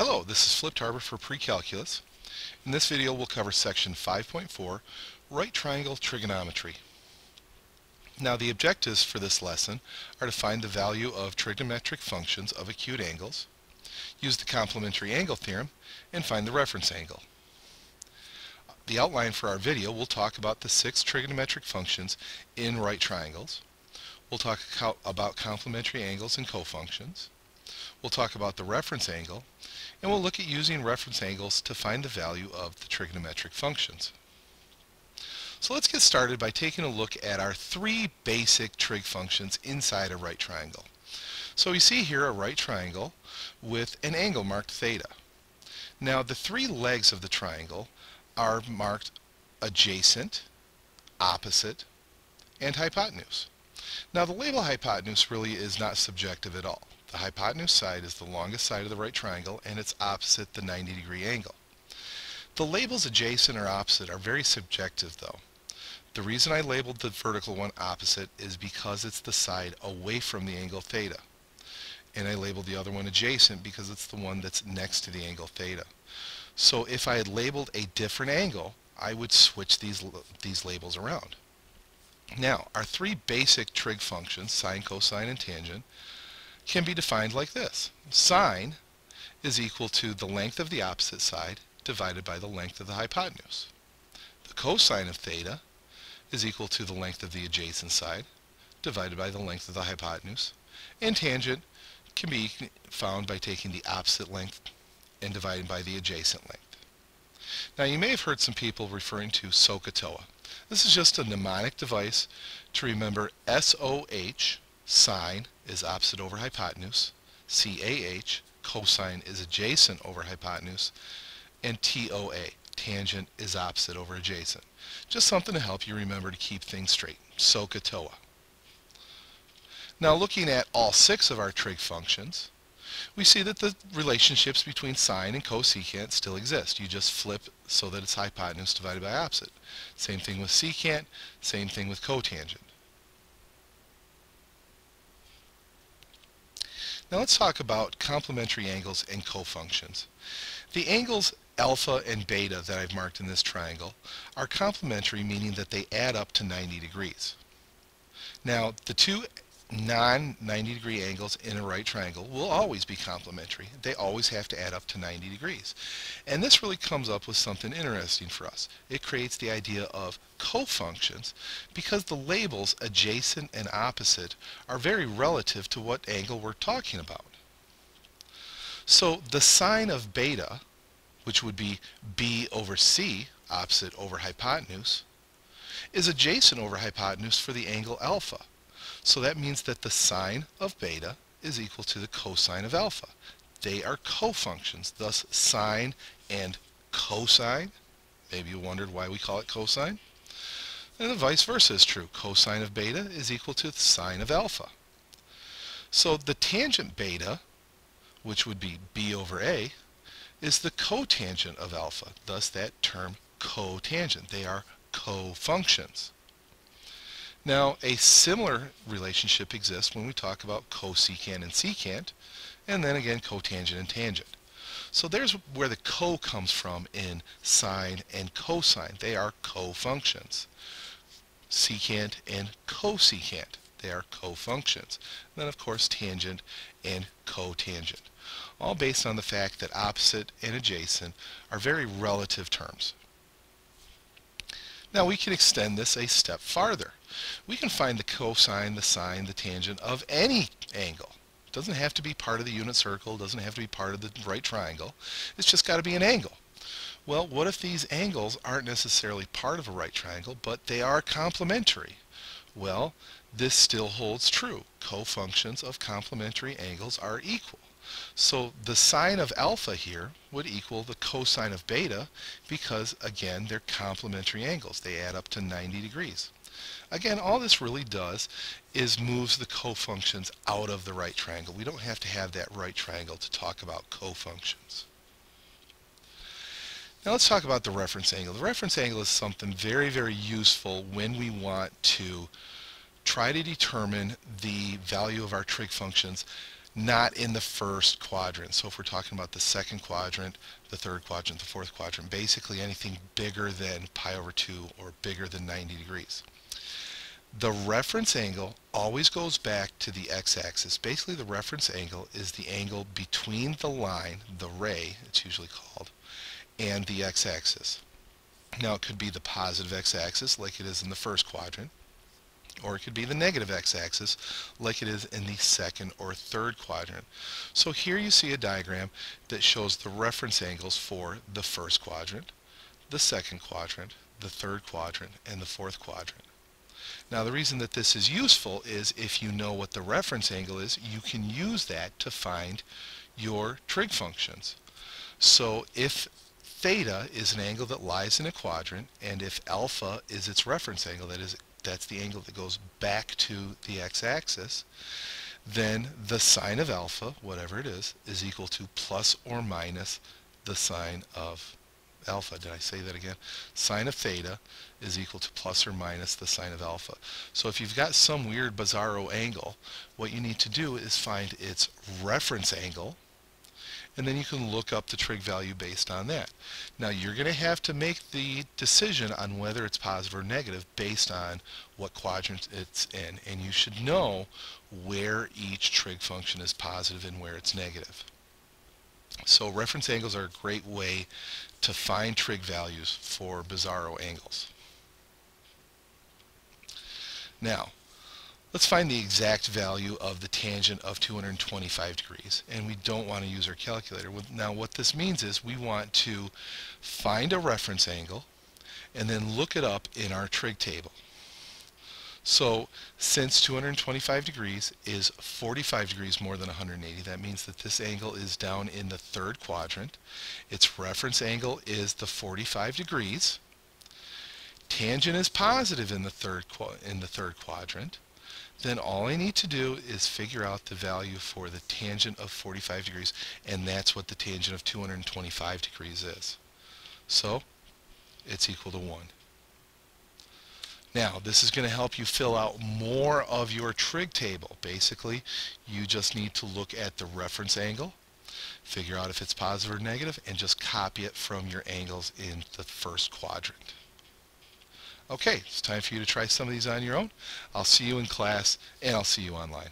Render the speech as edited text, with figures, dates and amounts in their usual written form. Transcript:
Hello, this is FlippedHarber for Precalculus. In this video we'll cover section 5.4, right triangle trigonometry. Now the objectives for this lesson are to find the value of trigonometric functions of acute angles, use the complementary angle theorem, and find the reference angle. The outline for our video will talk about the 6 trigonometric functions in right triangles. We'll talk about complementary angles and cofunctions. We'll talk about the reference angle, and we'll look at using reference angles to find the value of the trigonometric functions. So let's get started by taking a look at our 3 basic trig functions inside a right triangle. So we see here a right triangle with an angle marked theta. Now the 3 legs of the triangle are marked adjacent, opposite, and hypotenuse. Now the label hypotenuse really is not subjective at all. The hypotenuse side is the longest side of the right triangle and it's opposite the 90-degree angle. The labels adjacent or opposite are very subjective though. The reason I labeled the vertical one opposite is because it's the side away from the angle theta. And I labeled the other one adjacent because it's the one that's next to the angle theta. So if I had labeled a different angle, I would switch these labels around. Now, our 3 basic trig functions, sine, cosine, and tangent, can be defined like this. Sine is equal to the length of the opposite side divided by the length of the hypotenuse. The cosine of theta is equal to the length of the adjacent side divided by the length of the hypotenuse. And tangent can be found by taking the opposite length and dividing by the adjacent length. Now you may have heard some people referring to SoHCA. This is just a mnemonic device to remember SOH, sine, is opposite over hypotenuse, CAH, cosine, is adjacent over hypotenuse, and TOA, tangent, is opposite over adjacent. Just something to help you remember to keep things straight. SoHCA. Now looking at all 6 of our trig functions, we see that the relationships between sine and cosecant still exist. You just flip so that it's hypotenuse divided by opposite. Same thing with secant, same thing with cotangent. Now let's talk about complementary angles and cofunctions. The angles alpha and beta that I've marked in this triangle are complementary, meaning that they add up to 90 degrees. Now the 2 non-90 degree angles in a right triangle will always be complementary. They always have to add up to 90 degrees. And this really comes up with something interesting for us. It creates the idea of cofunctions because the labels adjacent and opposite are very relative to what angle we're talking about. So the sine of beta, which would be B over C, opposite over hypotenuse, is adjacent over hypotenuse for the angle alpha. So that means that the sine of beta is equal to the cosine of alpha. They are cofunctions, thus sine and cosine. Maybe you wondered why we call it cosine. And the vice versa is true. Cosine of beta is equal to the sine of alpha. So the tangent beta, which would be B over A, is the cotangent of alpha. Thus that term cotangent. They are cofunctions. Now, a similar relationship exists when we talk about cosecant and secant, and then again cotangent and tangent. So there's where the co comes from in sine and cosine. They are cofunctions. Secant and cosecant, they are cofunctions. And then of course tangent and cotangent. All based on the fact that opposite and adjacent are very relative terms. Now we can extend this a step farther. We can find the cosine, the sine, the tangent of any angle. It doesn't have to be part of the unit circle, it doesn't have to be part of the right triangle. It's just got to be an angle. Well, what if these angles aren't necessarily part of a right triangle, but they are complementary? Well, this still holds true. Cofunctions of complementary angles are equal. So the sine of alpha here would equal the cosine of beta because, again, they're complementary angles. They add up to 90 degrees. Again, all this really does is moves the cofunctions out of the right triangle. We don't have to have that right triangle to talk about cofunctions. Now let's talk about the reference angle. The reference angle is something very, very useful when we want to try to determine the value of our trig functions not in the first quadrant. So if we're talking about the second quadrant, the third quadrant, the fourth quadrant, basically anything bigger than pi over 2 or bigger than 90 degrees. The reference angle always goes back to the x-axis. Basically, the reference angle is the angle between the line, the ray, it's usually called, and the x-axis. Now, it could be the positive x-axis, like it is in the first quadrant, or it could be the negative x-axis, like it is in the second or third quadrant. So here you see a diagram that shows the reference angles for the first quadrant, the second quadrant, the third quadrant, and the fourth quadrant. Now, the reason that this is useful is if you know what the reference angle is, you can use that to find your trig functions. So if theta is an angle that lies in a quadrant, and if alpha is its reference angle, that's the angle that goes back to the x-axis, then the sine of alpha, whatever it is equal to plus or minus the sine of alpha. Did I say that again? Sine of theta is equal to plus or minus the sine of alpha. So if you've got some weird bizarro angle, what you need to do is find its reference angle, and then you can look up the trig value based on that. Now, you're going to have to make the decision on whether it's positive or negative based on what quadrant it's in, and you should know where each trig function is positive and where it's negative. So reference angles are a great way to find trig values for bizarro angles. Now, let's find the exact value of the tangent of 225 degrees, and we don't want to use our calculator. Now, what this means is we want to find a reference angle and then look it up in our trig table. So since 225 degrees is 45 degrees more than 180, that means that this angle is down in the third quadrant. Its reference angle is the 45 degrees. Tangent is positive in the third quadrant. Then all I need to do is figure out the value for the tangent of 45 degrees, and that's what the tangent of 225 degrees is. So it's equal to 1. Now, this is going to help you fill out more of your trig table. Basically, you just need to look at the reference angle, figure out if it's positive or negative, and just copy it from your angles in the first quadrant. Okay, it's time for you to try some of these on your own. I'll see you in class, and I'll see you online.